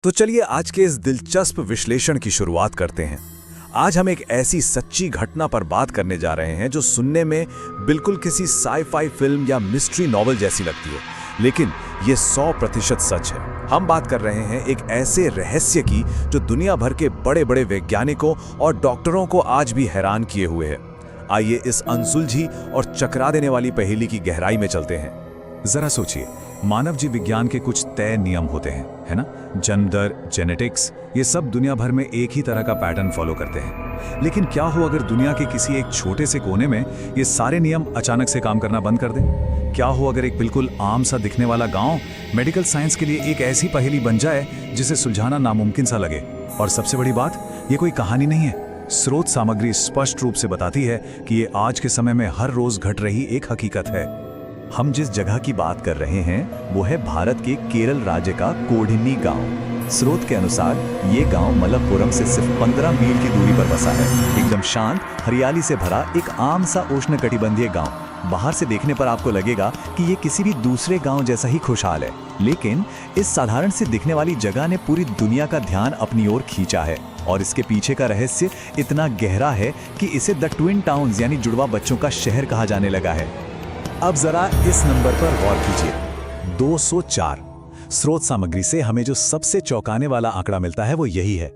तो चलिए आज के इस दिलचस्प विश्लेषण की शुरुआत करते हैं। आज हम एक ऐसी सच्ची घटना पर बात करने जा रहे हैं जो सुनने में बिल्कुल किसी साई-फाई फिल्म या मिस्ट्री नॉवल जैसी लगती है, लेकिन ये 100% सच है। हम बात कर रहे हैं एक ऐसे रहस्य की जो दुनिया भर के बड़े-बड़े वैज्ञानिकों और डॉक्टरों को आज भी हैरान किए हुए है। आइए इस अनसुलझी और चकरा देने वाली पहेली की गहराई में चलते हैं। जरा सोचिए, मानव जीव विज्ञान के कुछ तय नियम होते हैं, है ना? जन्म दर, जेनेटिक्स, ये सब दुनिया भर में एक ही तरह का पैटर्न फॉलो करते हैं। लेकिन क्या हो अगर दुनिया के किसी एक छोटे से कोने में ये सारे नियम अचानक से काम करना बंद कर दें? क्या हो अगर एक बिल्कुल आम सा दिखने वाला गांव मेडिकल साइंस के लिए एक ऐसी पहेली बन जाए जिसे सुलझाना नामुमकिन सा लगे? और सबसे बड़ी बात, ये कोई कहानी नहीं है। स्रोत सामग्री स्पष्ट रूप से बताती है कि ये आज के समय में हर रोज घट रही एक हकीकत है। हम जिस जगह की बात कर रहे हैं वो है भारत के केरल राज्य का कोडिन्नी गांव। स्रोत के अनुसार ये गांव मलप्पुरम से सिर्फ 15 मील की दूरी पर बसा है। एकदम शांत, हरियाली से भरा एक आम सा उष्णकटिबंधीय गांव। बाहर से देखने पर आपको लगेगा कि ये किसी भी दूसरे गांव जैसा ही खुशहाल है, लेकिन इस साधारण से दिखने वाली जगह ने पूरी दुनिया का ध्यान अपनी ओर खींचा है। और इसके पीछे का रहस्य इतना गहरा है कि इसे द ट्विन टाउन्स यानी जुड़वा बच्चों का शहर कहा जाने लगा है। अब जरा इस नंबर पर गौर कीजिए, 204। स्रोत सामग्री से हमें जो सबसे चौंकाने वाला आंकड़ा मिलता है वो यही है।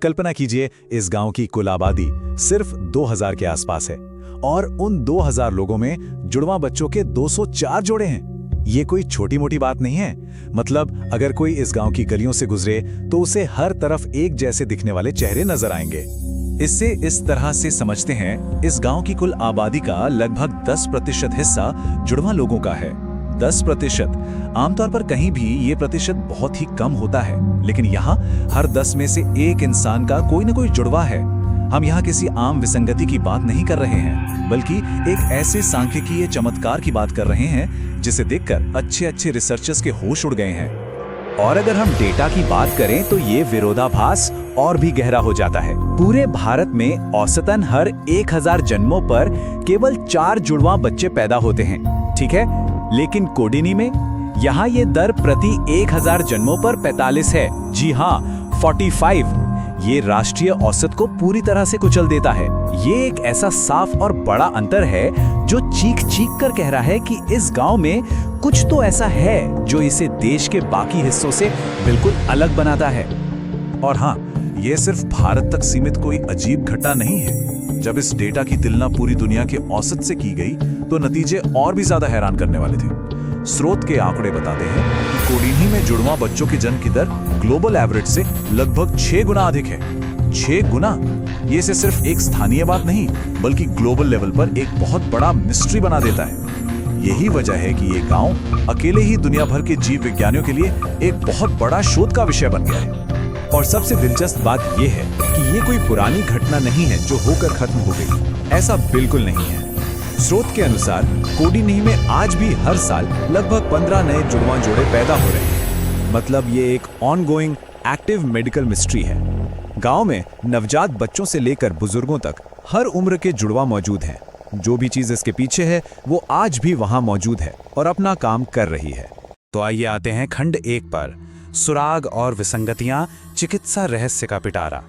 कल्पना कीजिए, इस गांव की कुल आबादी सिर्फ 2000 के आसपास है और उन 2000 लोगों में जुड़वा बच्चों के 204 जोड़े हैं। ये कोई छोटी मोटी बात नहीं है। मतलब अगर कोई इस गांव की गलियों से गुजरे तो उसे हर तरफ एक जैसे दिखने वाले चेहरे नजर आएंगे। इससे इस तरह से समझते हैं, इस गांव की कुल आबादी का लगभग 10% हिस्सा जुड़वा लोगों का है। 10%। आमतौर पर कहीं भी ये प्रतिशत बहुत ही कम होता है, लेकिन यहाँ हर 10 में से एक इंसान का कोई न कोई जुड़वा है। हम यहाँ किसी आम विसंगति की बात नहीं कर रहे हैं, बल्कि एक ऐसे सांख्यिकीय चमत्कार की बात कर रहे हैं जिसे देखकर अच्छे रिसर्चर्स के होश उड़ गए हैं। और अगर हम डेटा की बात करें तो ये विरोधाभास और भी गहरा हो जाता है। पूरे भारत में औसतन हर 1000 जन्मों पर केवल 4 जुड़वा बच्चे पैदा होते हैं, ठीक है? लेकिन कोडिनी में यहाँ ये दर प्रति 1000 जन्मों पर 45 है। जी हाँ, 45। ये राष्ट्रीय औसत को पूरी तरह से कुचल देता है। ये एक ऐसा साफ और बड़ा अंतर है जो चीख कर कह रहा है कि इस गांव में कुछ तो ऐसा है जो इसे देश के बाकी हिस्सों से बिल्कुल अलग बनाता है। और हाँ, ये सिर्फ भारत तक सीमित कोई अजीब घटना नहीं है। जब इस डेटा की तुलना पूरी दुनिया के औसत से की गई तो नतीजे और भी ज्यादा हैरान करने वाले थे। स्रोत के आंकड़े बताते हैं कि कोडिन्ही में जुड़वा बच्चों की जन्म की दर ग्लोबल एवरेज से लगभग 6 गुना अधिक है। 6 गुना! ये इसे सिर्फ एक स्थानीय बात नहीं, बल्कि ग्लोबल लेवल पर एक बहुत बड़ा मिस्ट्री बना देता है। यही वजह है कि ये गांव अकेले ही दुनिया भर के जीव विज्ञानियों के लिए एक बहुत बड़ा शोध का विषय बन गया है। और सबसे दिलचस्प बात यह है कि ये कोई पुरानी घटना नहीं है जो होकर खत्म हो गई। ऐसा बिल्कुल नहीं है। स्रोत के अनुसार कोडिन्ही में आज भी हर साल लगभग 15 नए जुड़वा जोड़े पैदा हो रहे हैं। मतलब ये एक ऑनगोइंग एक्टिव मेडिकल मिस्ट्री है। गांव में नवजात बच्चों से लेकर बुजुर्गों तक हर उम्र के जुड़वा मौजूद हैं। जो भी चीज इसके पीछे है वो आज भी वहां मौजूद है और अपना काम कर रही है। तो आइए आते हैं खंड 1 पर, सुराग और विसंगतियां, चिकित्सा रहस्य का पिटारा।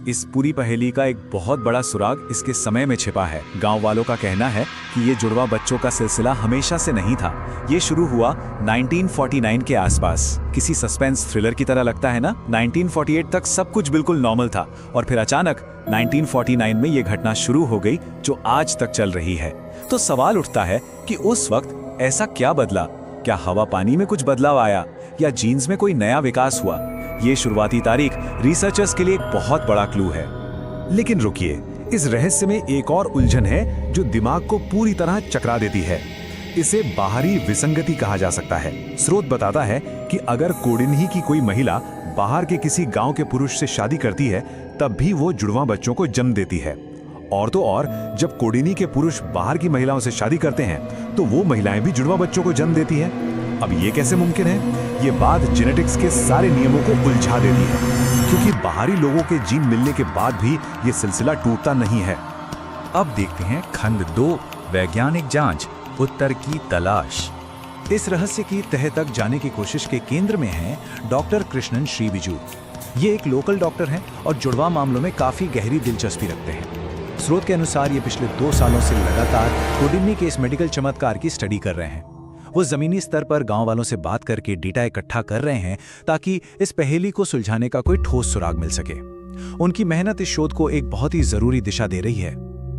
इस पूरी पहेली का एक बहुत बड़ा सुराग इसके समय में छिपा है। गांव वालों का कहना है कि ये जुड़वा बच्चों का सिलसिला हमेशा से नहीं था। ये शुरू हुआ 1949 के आसपास। किसी सस्पेंस थ्रिलर की तरह लगता है ना? 1948 तक सब कुछ बिल्कुल नॉर्मल था और फिर अचानक 1949 में ये घटना शुरू हो गई जो आज तक चल रही है। तो सवाल उठता है कि उस वक्त ऐसा क्या बदला? क्या हवा पानी में कुछ बदलाव आया या जीन्स में कोई नया विकास हुआ? ये शुरुआती तारीख रिसर्चर्स के लिए एक बहुत बड़ा क्लू है। लेकिन रुकिए, इस रहस्य में एक और उलझन है जो दिमाग को पूरी तरह चकरा देती है। इसे बाहरी विसंगति कहा जा सकता है। स्रोत बताता है कि अगर कोडिन्ही की कोई महिला बाहर के किसी गांव के पुरुष से शादी करती है तब भी वो जुड़वा बच्चों को जन्म देती है। और तो और जब कोडिन्ही के पुरुष बाहर की महिलाओं से शादी करते हैं तो वो महिलाएं भी जुड़वा बच्चों को जन्म देती हैं। अब ये कैसे मुमकिन है? ये बात जेनेटिक्स के सारे नियमों को उलझा देती है, क्योंकि बाहरी लोगों के जीन मिलने के बाद भी ये सिलसिला टूटता नहीं है। अब देखते हैं खंड 2, वैज्ञानिक जांच, उत्तर की तलाश। इस रहस्य की तह तक जाने की कोशिश के केंद्र में हैं डॉक्टर कृष्णन श्री बिजू। ये एक लोकल डॉक्टर हैं और जुड़वा मामलों में काफी गहरी दिलचस्पी रखते हैं। स्रोत के अनुसार ये पिछले 2 सालों से लगातार कोडिन्नी के इस मेडिकल चमत्कार की स्टडी कर रहे हैं। वो जमीनी स्तर पर गांव वालों से बात करके डेटा इकट्ठा कर रहे हैं ताकि इस पहेली को सुलझाने का कोई ठोस सुराग मिल सके। उनकी मेहनत इस शोध को एक बहुत ही जरूरी दिशा दे रही है।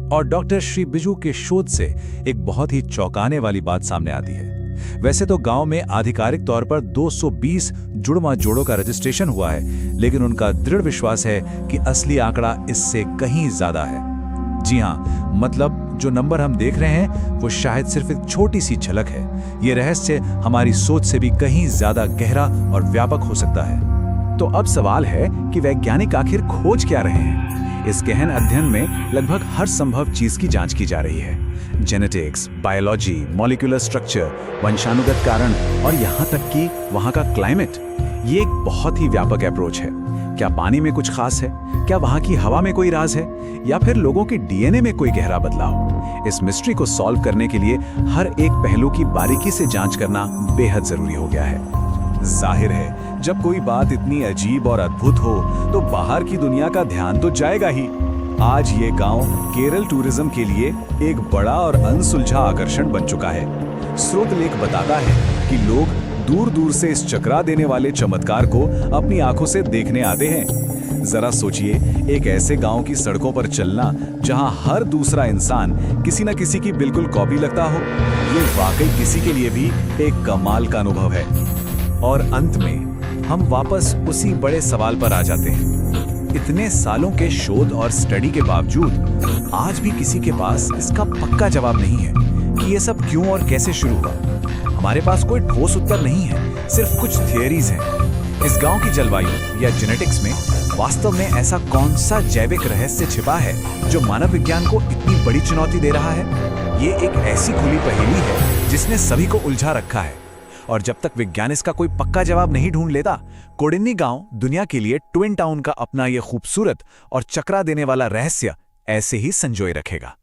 और डॉक्टर श्री बिजू के शोध से एक बहुत ही चौंकाने वाली बात सामने आती है। वैसे तो गांव में आधिकारिक तौर पर 220 जुड़वा जोड़ों का रजिस्ट्रेशन हुआ है, लेकिन उनका दृढ़ विश्वास है कि असली आंकड़ा इससे कहीं ज्यादा है। जी हाँ, मतलब जो नंबर हम देख रहे हैं वो शायद सिर्फ एक छोटी सी झलक है। ये रहस्य हमारी सोच से भी कहीं ज्यादा गहरा और व्यापक हो सकता है। तो अब सवाल है कि वैज्ञानिक आखिर खोज क्या रहे हैं। इस गहन अध्ययन में लगभग हर संभव चीज की जांच की जा रही है। जेनेटिक्स, बायोलॉजी, मॉलिक्यूलर स्ट्रक्चर, वंशानुगत कारण और यहाँ तक कि वहाँ का क्लाइमेट। ये एक बहुत ही व्यापक अप्रोच है। क्या पानी में कुछ खास है? क्या वहाँ की हवा में कोई राज है? या फिर लोगों के डीएनए में कोई गहरा बदलाव? इस मिस्ट्री को सॉल्व करने के लिए हर एक पहलू की बारीकी से जांच करना बेहद जरूरी हो गया है। जाहिर है, जब कोई बात इतनी अजीब और अद्भुत हो तो बाहर की दुनिया का ध्यान तो जाएगा ही। आज ये गांव केरल टूरिज्म के लिए एक बड़ा और अनसुलझा आकर्षण बन चुका है। स्रोत लेख बताता है कि लोग दूर दूर से इस चकरा देने वाले चमत्कार को अपनी आंखों से देखने आते हैं। जरा सोचिए, एक ऐसे गांव की सड़कों पर चलना जहां हर दूसरा इंसान किसी न किसी की बिल्कुल कॉपी लगता हो, ये वाकई किसी के लिए भी एक कमाल का अनुभव है। और अंत में हम वापस उसी बड़े सवाल पर आ जाते हैं। इतने सालों के शोध और स्टडी के बावजूद आज भी किसी के पास इसका पक्का जवाब नहीं है कि ये सब क्यों और कैसे शुरू हुआ। हमारे पास कोई ठोस उत्तर नहीं है, सिर्फ कुछ थियरीज हैं। इस गांव की जलवायु या जेनेटिक्स में वास्तव में ऐसा कौन सा जैविक रहस्य छिपा है जो मानव विज्ञान को इतनी बड़ी चुनौती दे रहा है? ये एक ऐसी खुली पहेली है जिसने सभी को उलझा रखा है। और जब तक विज्ञान इसका कोई पक्का जवाब नहीं ढूंढ लेता, कोडिन्नी गांव दुनिया के लिए ट्विन टाउन का अपना ये खूबसूरत और चकरा देने वाला रहस्य ऐसे ही संजोए रखेगा।